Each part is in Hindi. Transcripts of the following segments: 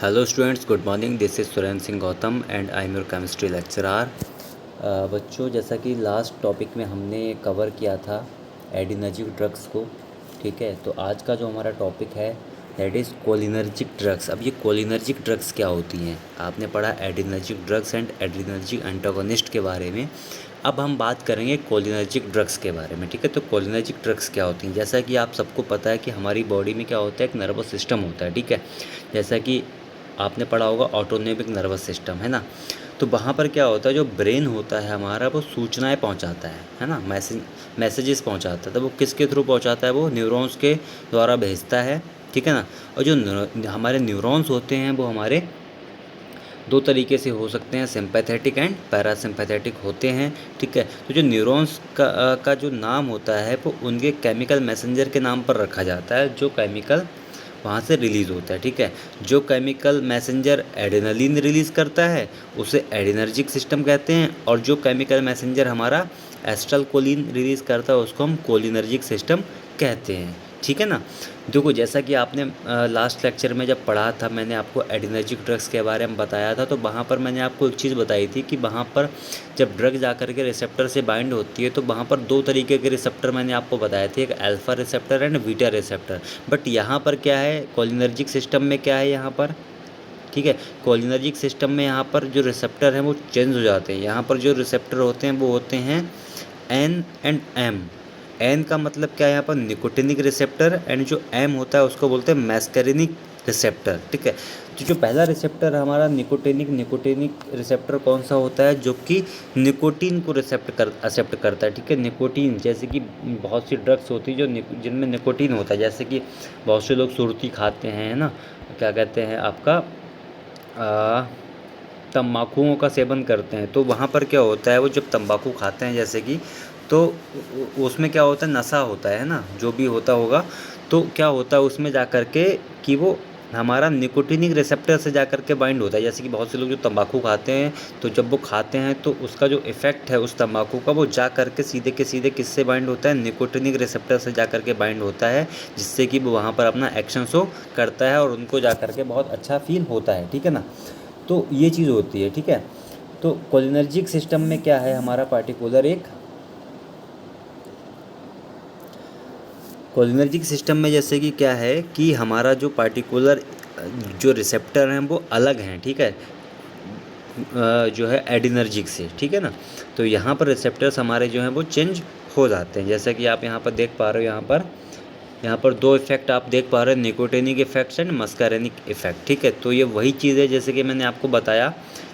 Hello students, good morning. This is Surendra Singh Gautam and I am your chemistry lecturer. बच्चों, जैसा कि लास्ट टॉपिक में हमने कवर किया था एडिनर्जिक ड्रग्स को, ठीक है। तो आज का जो हमारा टॉपिक है दैट इज़ कोलिनर्जिक ड्रग्स। अब ये कोलिनर्जिक ड्रग्स क्या होती हैं? आपने पढ़ा adrenergic drugs and adrenergic antagonist के बारे में। अब हम बात करेंगे कोलिनर्जिक ड्रग्स के बारे में, ठीक है। तो कोलिनर्जिक ड्रग्स क्या होती हैं? जैसा कि आप सबको पता है कि हमारी बॉडी में क्या होता है, एक नर्वस सिस्टम होता है, ठीक है। जैसा कि आपने पढ़ा होगा ऑटोनोमिक नर्वस सिस्टम, है ना। तो वहाँ पर क्या होता है, जो ब्रेन होता है हमारा, वो सूचनाएं पहुँचाता है ना, मैसेजेस पहुँचाता है। तो वो किसके थ्रू पहुँचाता है? वो न्यूरॉन्स के द्वारा भेजता है, ठीक है ना। और जो हमारे न्यूरॉन्स होते हैं वो हमारे दो तरीके से हो सकते हैं, सिंपैथेटिक एंड पैरासिम्पैथेटिक होते हैं, ठीक है। तो जो न्यूरॉन्स का जो नाम होता है वो उनके केमिकल मैसेंजर के नाम पर रखा जाता है, जो केमिकल वहाँ से रिलीज़ होता है, ठीक है। जो केमिकल मैसेंजर एड्रेनलिन रिलीज़ करता है उसे एडिनर्जिक सिस्टम कहते हैं, और जो केमिकल मैसेंजर हमारा एसिटाइलकोलिन रिलीज़ करता है उसको हम कोलिनर्जिक सिस्टम कहते हैं, ठीक है ना। देखो, जैसा कि आपने लास्ट लेक्चर में जब पढ़ा था, मैंने आपको एडिनर्जिक ड्रग्स के बारे में बताया था। तो वहाँ पर मैंने आपको एक चीज़ बताई थी कि वहाँ पर जब ड्रग जा कर के रिसेप्टर से बाइंड होती है तो वहाँ पर दो तरीके के रिसेप्टर मैंने आपको बताए थे, एक alpha receptor and beta receptor. But यहाँ पर क्या है, कोलिनर्जिक सिस्टम में क्या है यहाँ पर, ठीक है। कोलिनर्जिक सिस्टम में यहाँ पर जो रिसेप्टर हैं वो चेंज हो जाते हैं। यहाँ पर जो रिसेप्टर होते हैं वो होते हैं एन एंड एम। एन का मतलब क्या है यहाँ पर, निकोटिनिक रिसेप्टर, एंड जो एम होता है उसको बोलते हैं मैस्करिनिक रिसेप्टर, ठीक है। तो जो पहला रिसेप्टर हमारा निकोटिनिक रिसेप्टर कौन सा होता है? जो कि निकोटीन को एक्सेप्ट करता है, ठीक है। निकोटीन, जैसे कि बहुत सी ड्रग्स होती है जो जिनमें निकोटीन होता है, जैसे कि बहुत से लोग सुर्ती खाते हैं, है ना, क्या कहते हैं आपका, तम्बाकुओं का सेवन करते हैं। तो वहाँ पर क्या होता है, वो जब तंबाकू खाते हैं जैसे कि, तो उसमें क्या होता है, नशा होता है ना, जो भी होता होगा। तो क्या होता है उसमें जा कर के कि वो हमारा निकोटिनिक रिसेप्टर से जा कर के बाइंड होता है। जैसे कि बहुत से लोग जो तंबाकू खाते हैं, तो जब वो खाते हैं तो उसका जो इफ़ेक्ट है उस तंबाकू का, वो जा कर के सीधे के सीधे किससे बाइंड होता है, निकोटिनिक रिसेप्टर से जा कर के बाइंड होता है, जिससे कि वो वहाँ पर अपना एक्शन शो करता है और उनको जा कर के बहुत अच्छा फील होता है, ठीक है ना। तो ये चीज़ होती है, ठीक है। तो कोलिनर्जिक सिस्टम में क्या है हमारा पार्टिकुलर, एक कोलिनर्जिक सिस्टम में जैसे कि क्या है कि हमारा जो पार्टिकुलर जो रिसेप्टर हैं वो अलग हैं, ठीक है, जो है एडिनर्जिक से, ठीक है ना। तो यहाँ पर रिसेप्टर्स हमारे जो हैं वो चेंज हो जाते हैं, जैसा कि आप यहाँ पर देख पा रहे हो। यहाँ पर दो इफेक्ट आप देख पा रहे हैं, निकोटिनिक इफेक्ट्स एंड मस्कारेनिक इफेक्ट, ठीक है। तो ये वही चीज़ है जैसे कि मैंने आपको बताया।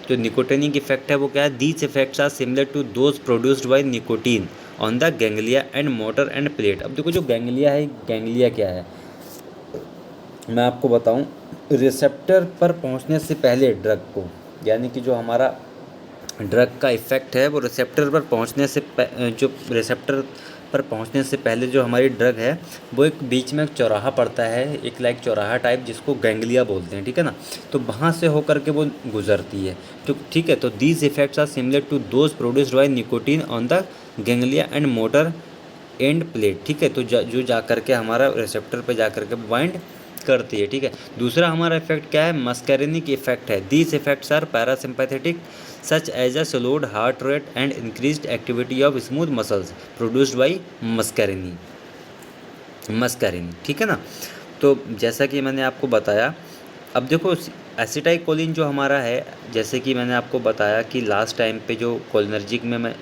जो निकोटिनिक इफेक्ट है वो क्या है, these effects are similar to those produced by nicotine on the ganglia and motor end plate. अब देखो, जो गैंग्लिया है, गैंग्लिया क्या है मैं आपको बताऊं। रिसेप्टर पर पहुंचने से पहले ड्रग को, यानी कि जो हमारा ड्रग का इफ़ेक्ट है वो रिसेप्टर पर पहुंचने से जो रिसेप्टर पर पहुंचने से पहले जो हमारी ड्रग है वो एक बीच में एक चौराहा पड़ता है, एक लाइक चौराहा टाइप, जिसको गैंग्लिया बोलते हैं, ठीक है ना। तो वहाँ से होकर के वो गुजरती है, तो ठीक है। तो these effects are similar to those produced by nicotine on the ganglia and motor end plate, ठीक है। तो जो जा करके हमारा रिसेप्टर पे जा करके बाइंड करती है, ठीक है। दूसरा हमारा इफेक्ट क्या है, मस्कैरिनिक इफेक्ट है। These effects are parasympathetic such as a slowed heart rate and increased activity of smooth muscles produced by muscarine, ठीक है ना। तो जैसा कि मैंने आपको बताया, अब देखो एसिटाइलकोलिन जो हमारा है, जैसे कि मैंने आपको बताया कि लास्ट टाइम पे जो कोलिनर्जिक में मैं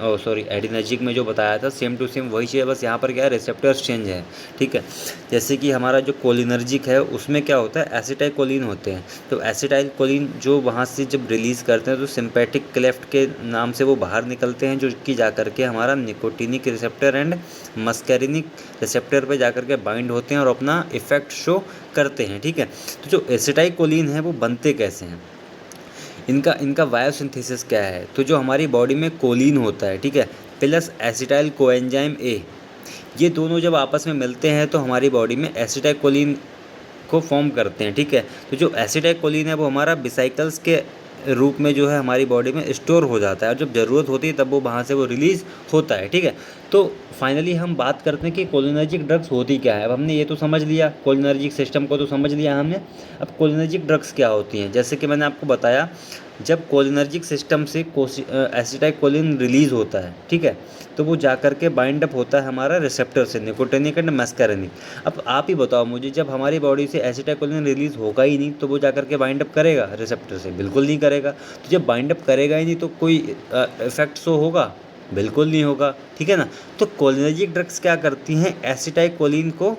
एडिनर्जिक में जो बताया था, सेम टू सेम वही चीज़ है, बस यहाँ पर क्या है, रिसेप्टर्स चेंज है, ठीक है। जैसे कि हमारा जो कोलिनर्जिक है उसमें क्या होता है, एसिटाइलकोलिन होते हैं। तो एसिटाइलकोलिन जो वहाँ से जब रिलीज़ करते हैं तो सिंपैथिक क्लेफ्ट के नाम से वो बाहर निकलते हैं, जो कि जा करके हमारा nicotinic receptor and muscarinic receptor पे जा करके बाइंड होते हैं और अपना इफेक्ट शो करते हैं, ठीक है। तो जो एसिटाइलकोलिन है वो बनते कैसे हैं, इनका बायोसिंथेसिस क्या है। तो जो हमारी बॉडी में कोलिन होता है, ठीक है, प्लस एसिटाइल कोएंजाइम ए, ये दोनों जब आपस में मिलते हैं तो हमारी बॉडी में एसिटाइलकोलिन को फॉर्म करते हैं, ठीक है। तो जो एसिटाइलकोलिन है वो हमारा बिसाइकल्स के रूप में जो है हमारी बॉडी में स्टोर हो जाता है, और जब ज़रूरत होती है तब वो वहाँ से वो रिलीज़ होता है, ठीक है। तो फाइनली हम बात करते हैं कि कोलिनर्जिक ड्रग्स होती क्या है। अब हमने ये तो समझ लिया, कोलिनर्जिक सिस्टम को तो समझ लिया हमने। अब कोलिनर्जिक ड्रग्स क्या होती हैं, जैसे कि मैंने आपको बताया, जब कोलिनर्जिक सिस्टम से एसिटाइलकोलिन रिलीज़ होता है, ठीक है, तो वो जा कर के बाइंड अप होता है हमारा रिसेप्टर से, निकोटिनिक एंड मस्कारेनिक। अब आप ही बताओ मुझे, जब हमारी बॉडी से एसिटाइलकोलिन रिलीज़ होगा ही नहीं तो वो जा कर के बाइंड अप करेगा रिसेप्टर से? बिल्कुल नहीं करेगा। तो जब बाइंड अप करेगा ही नहीं तो कोई इफेक्ट शो होगा? बिल्कुल नहीं होगा, ठीक है ना। तो कोलिनर्जिक ड्रग्स क्या करती हैं, एसिटाइलकोलिन को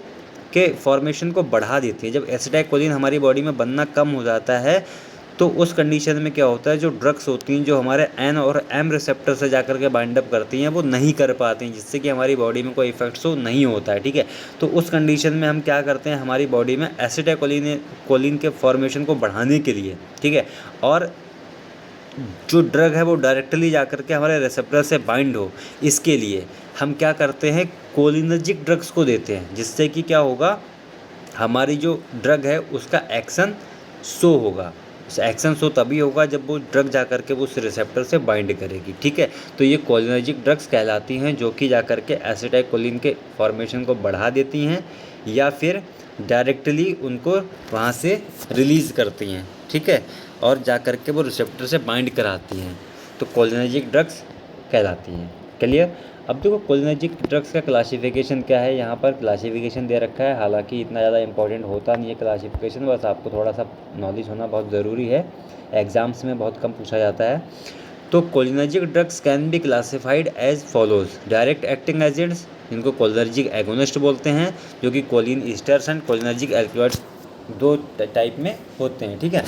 के फॉर्मेशन को बढ़ा देती है। जब एसिटाइलकोलिन हमारी बॉडी में बनना कम हो जाता है तो उस कंडीशन में क्या होता है, जो ड्रग्स होती हैं जो हमारे एन और एम रिसेप्टर से जाकर के बाइंड अप करती हैं वो नहीं कर पाती हैं, जिससे कि हमारी बॉडी में कोई इफेक्ट शो नहीं होता है, ठीक है। तो उस कंडीशन में हम क्या करते हैं, हमारी बॉडी में एसिटाइलकोलिन के फॉर्मेशन को बढ़ाने के लिए, ठीक है, और जो ड्रग है वो डायरेक्टली जाकर के हमारे रिसेप्टर से बाइंड हो, इसके लिए हम क्या करते हैं, कोलिनर्जिक ड्रग्स को देते हैं, जिससे कि क्या होगा, हमारी जो ड्रग है उसका एक्शन शो होगा। एक्शन शो तभी होगा जब वो ड्रग जा कर के वो उस रिसेप्टर से बाइंड करेगी, ठीक है। तो ये कोलिनर्जिक ड्रग्स कहलाती हैं, जो कि जा कर के एसिटाइलकोलिन के फॉर्मेशन को बढ़ा देती हैं या फिर डायरेक्टली उनको वहाँ से रिलीज़ करती हैं, ठीक है, और जा कर के वो रिसेप्टर से बाइंड कराती हैं, तो कोलिनर्जिक ड्रग्स कहलाती हैं। क्लियर। अब देखो कोलिनर्जिक ड्रग्स का क्लासिफिकेशन क्या है, यहाँ पर क्लासिफिकेशन दे रखा है, हालांकि इतना ज़्यादा इंपॉर्टेंट होता नहीं है क्लासिफिकेशन, बस आपको थोड़ा सा नॉलेज होना बहुत ज़रूरी है, एग्ज़ाम्स में बहुत कम पूछा जाता है। तो cholinergic drugs can be classified as follows: direct acting agents, जिनको कोलिनर्जिक एगोनिस्ट बोलते हैं, जो कि choline esters and cholinergic alkaloids दो टाइप में होते हैं, ठीक है।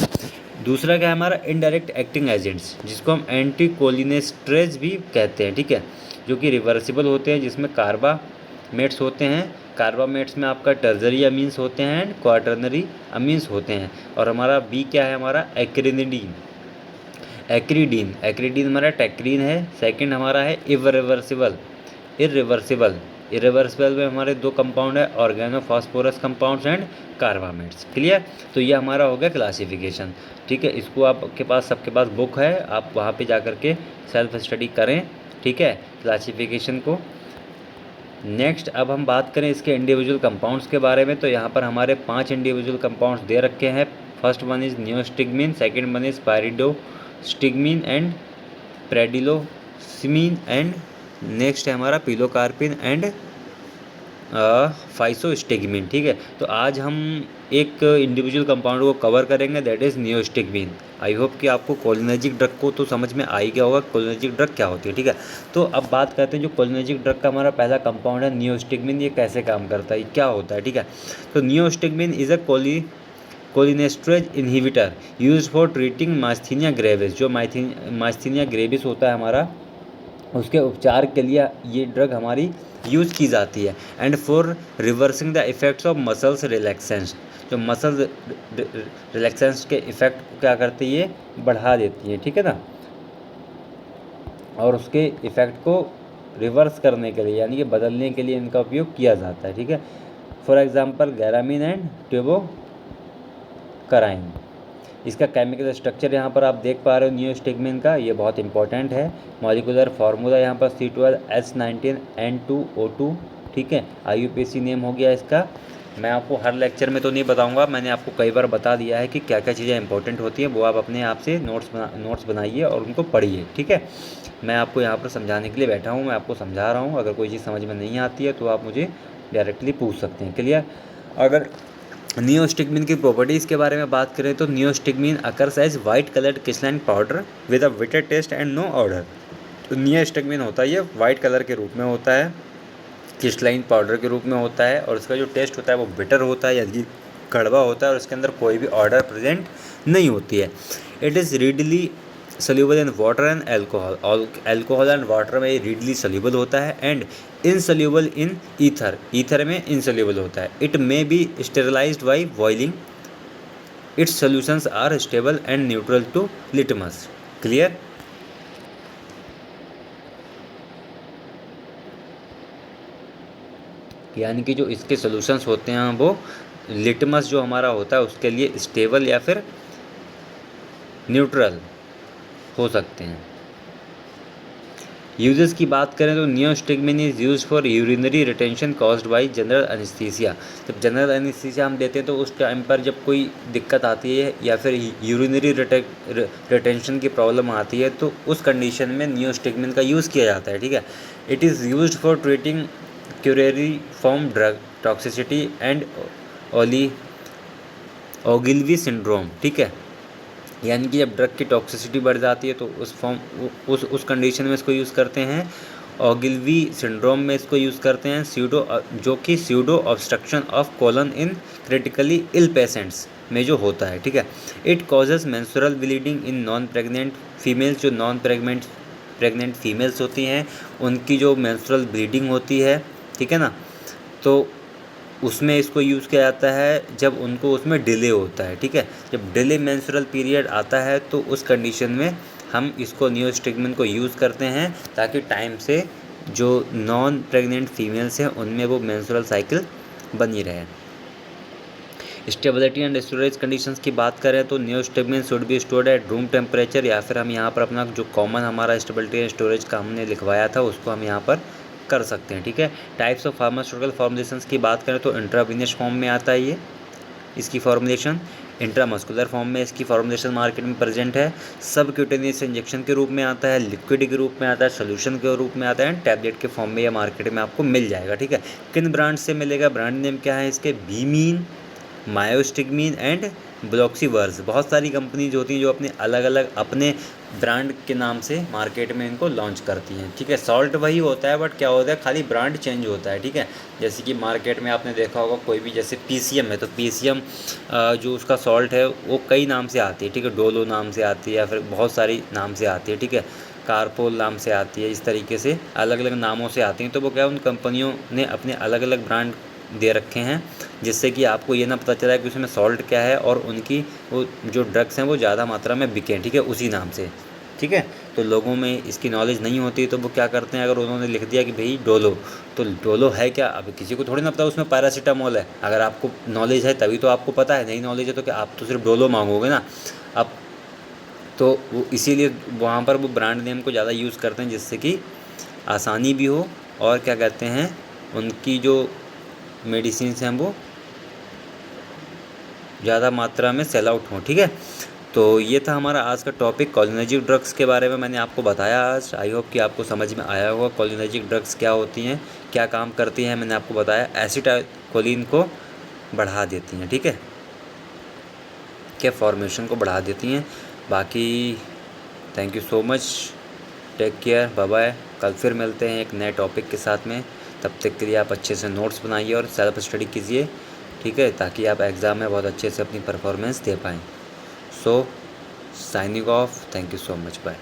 दूसरा क्या है हमारा, इनडायरेक्ट एक्टिंग एजेंट्स, जिसको हम एंटी कोलिनेस्ट्रेज भी कहते हैं, ठीक है, जो कि रिवर्सिबल होते हैं, जिसमें कार्बामेट्स होते हैं। कार्बामेट्स में आपका टर्जरी अमीन्स होते हैं एंड क्वाटर्नरी अमीन्स होते हैं। और हमारा बी क्या है, हमारा एक्रिनिडीन, एक्रीडीन हमारा टेक्रीन है। सेकंड हमारा है इरिवर्सिबल में हमारे दो कंपाउंड है, organophosphorus compounds and carbamates. Clear. तो ये हमारा हो गया क्लासिफिकेशन, ठीक है। इसको आपके पास, सबके पास बुक है, आप वहाँ पे जा कर के सेल्फ स्टडी करें, ठीक है, क्लासिफिकेशन को। नेक्स्ट अब हम बात करें इसके इंडिविजुअल कंपाउंड्स के बारे में, तो यहाँ पर हमारे 5 इंडिविजुअल कंपाउंड्स दे रखे हैं। First one is neostigmine, second one is pyridostigmine and pralidoxime, and next है हमारा पिलोकार्पिन एंड फाइसोस्टिग्मिन, ठीक है। तो आज हम एक इंडिविजुअल कंपाउंड को कवर करेंगे, that is neostigmine. I hope कि आपको कोलिनर्जिक ड्रग को तो समझ में आ ही गया होगा, कोलिनर्जिक ड्रग क्या होती है, ठीक है। तो अब बात करते हैं जो कोलिनर्जिक ड्रग का हमारा पहला कंपाउंड है नियोस्टिग्मिन, ये कैसे काम करता है, क्या होता है, ठीक है। तो neostigmine is a cholinesterase inhibitor use for treating myasthenia gravis. जो मास्थीनिया ग्रेविस होता है हमारा, उसके उपचार के लिए ये ड्रग हमारी यूज़ की जाती है। And for reversing the effects of muscles relaxants, जो मसल रिलैक्सेंस के इफ़ेक्ट को क्या करती है, ये बढ़ा देती है, ठीक है ना, और उसके इफ़ेक्ट को रिवर्स करने के लिए, यानी कि बदलने के लिए इनका उपयोग किया जाता है, ठीक है। For example gallamine and tubocurarine. इसका केमिकल स्ट्रक्चर यहाँ पर आप देख पा रहे हो नियोस्टिग्मिन का, ये बहुत इंपॉर्टेंट है। मॉलिकुलर फार्मूला यहाँ पर C12H19N2O2, ठीक है। IUPAC नेम हो गया इसका। मैं आपको हर लेक्चर में तो नहीं बताऊंगा, मैंने आपको कई बार बता दिया है कि क्या क्या चीज़ें इंपॉर्टेंट होती हैं, वो आप अपने आप से नोट्स बनाइए और उनको पढ़िए, ठीक है। मैं आपको यहाँ पर समझाने के लिए बैठा हूँ, मैं आपको समझा रहा हूँ। अगर कोई चीज़ समझ में नहीं आती है तो आप मुझे डायरेक्टली पूछ सकते हैं। क्लियर। अगर नियोस्टिग्मिन की प्रॉपर्टीज़ के बारे में बात करें तो neostigmine occurs as white coloured crystalline powder with a bitter taste and no odour. तो नियोस्टिग्मिन होता है ये वाइट कलर के रूप में होता है, क्रिस्टलाइन पाउडर के रूप में होता है, और इसका जो टेस्ट होता है वो बिटर होता है, यानी कड़वा होता है, और इसके अंदर कोई भी ऑर्डर प्रेजेंट नहीं होती है। It is readily soluble in water and alcohol and water में रीडली सल्यूबल होता है, एंड इनसल्यूबल इन ईथर में इनसल्यूबल होता है। It may be sterilised by boiling, its solutions are stable and neutral to litmus. Clear. यानी कि जो इसके सॉल्यूशंस होते हैं वो लिटमस जो हमारा होता है उसके लिए स्टेबल या फिर न्यूट्रल हो सकते हैं। यूजेस की बात करें तो neostigmine is use for urinary retention caused by general anaesthesia. जब जनरल एनेस्थीसिया हम देते हैं तो उस टाइम पर जब कोई दिक्कत आती है या फिर यूरिनरी रिटेंशन की प्रॉब्लम आती है तो उस कंडीशन में नियोस्टिग्मिन का यूज़ किया जाता है, ठीक है। It is use for treating curare form drug toxicity and Ogilvie syndrome, ठीक है। यानी कि जब ड्रग की टॉक्सिसिटी बढ़ जाती है तो उस कंडीशन में इसको यूज़ करते हैं। ओगिलवी सिंड्रोम में इसको यूज़ करते हैं जो कि pseudo obstruction of colon in critically ill patients में जो होता है, ठीक है। It causes menstrual bleeding in non pregnant females. जो नॉन प्रेग्नेंट फीमेल्स होती हैं उनकी जो मेंस्ट्रुअल ब्लीडिंग होती है, ठीक है ना, तो उसमें इसको यूज़ किया जाता है जब उनको उसमें डिले होता है, ठीक है। जब डिले मेंस्ट्रुअल पीरियड आता है तो उस कंडीशन में हम इसको नियोस्टिग्मिन को यूज़ करते हैं ताकि टाइम से जो नॉन प्रेग्नेंट फीमेल्स हैं उनमें वो मेंस्ट्रुअल साइकिल बनी रहे। स्टेबिलिटी एंड स्टोरेज कंडीशंस की बात करें तो neostigmine should be stored at room temperature, या फिर हम यहाँ पर अपना जो कॉमन हमारा स्टेबिलिटी एंड स्टोरेज का हमने लिखवाया था उसको हम यहाँ पर कर सकते हैं, ठीक है। टाइप्स ऑफ फार्मास्यूटिकल फॉर्मुलेशंस की बात करें तो इंट्रावीनस फॉर्म में आता है ये इसकी फॉर्मुलेशन, इंट्रामस्कुलर फॉर्म में इसकी फॉर्मुलेशन मार्केट में प्रेजेंट है, सब क्यूटेनियस इंजेक्शन के रूप में आता है, लिक्विड के रूप में आता है, सोल्यूशन के रूप में आता है, टैबलेट के फॉर्म में यह मार्केट में आपको मिल जाएगा, ठीक है। किन ब्रांड से मिलेगा, ब्रांड नेम क्या है इसके, बीमीन, मायोस्टिग्मिन एंड ब्लॉक्सीवर्स। बहुत सारी कंपनीज होती हैं जो अपने अलग अलग अपने ब्रांड के नाम से मार्केट में इनको लॉन्च करती हैं, ठीक है। सॉल्ट वही होता है बट क्या होता है खाली ब्रांड चेंज होता है, ठीक है। जैसे कि मार्केट में आपने देखा होगा कोई भी जैसे पीसीएम है तो पीसीएम जो उसका सॉल्ट है वो कई नाम से आती है, ठीक है। डोलो नाम से आती है या फिर बहुत सारी नाम से आती है, ठीक है। कारपोल नाम से आती है, इस तरीके से अलग अलग नामों से आती हैं। तो वो क्या उन कंपनियों ने अपने अलग अलग ब्रांड दे रखे हैं जिससे कि आपको ये ना पता चला कि उसमें सॉल्ट क्या है और उनकी वो जो ड्रग्स हैं वो ज़्यादा मात्रा में बिकें, ठीक है, उसी नाम से, ठीक है। तो लोगों में इसकी नॉलेज नहीं होती तो वो क्या करते हैं, अगर उन्होंने लिख दिया कि भाई डोलो, तो डोलो है क्या, अब किसी को थोड़ी ना पता उसमें पैरासीटामोल है। अगर आपको नॉलेज है तभी तो आपको पता है, नहीं नॉलेज है तो क्या आप तो सिर्फ डोलो मांगोगे ना। अब तो वो इसीलिए वहाँ पर वो ब्रांड नेम को ज़्यादा यूज़ करते हैं जिससे कि आसानी भी हो और क्या कहते हैं उनकी जो मेडिसिन हैं वो ज़्यादा मात्रा में सेल आउट हों, ठीक है। तो ये था हमारा आज का टॉपिक कोलिनर्जिक ड्रग्स के बारे में मैंने आपको बताया आज। आई होप कि आपको समझ में आया होगा कोलिनर्जिक ड्रग्स क्या होती हैं, क्या काम करती हैं। मैंने आपको बताया एसिटाइलकोलिन को बढ़ा देती हैं, ठीक है, के फॉर्मेशन को बढ़ा देती हैं। बाकी thank you so much, take care, bye bye. कल फिर मिलते हैं एक नए टॉपिक के साथ में। तब तक के लिए आप अच्छे से नोट्स बनाइए और सेल्फ स्टडी कीजिए, ठीक है, ताकि आप एग्ज़ाम में बहुत अच्छे से अपनी परफॉर्मेंस दे पाएँ। So signing off, thank you so much, bye.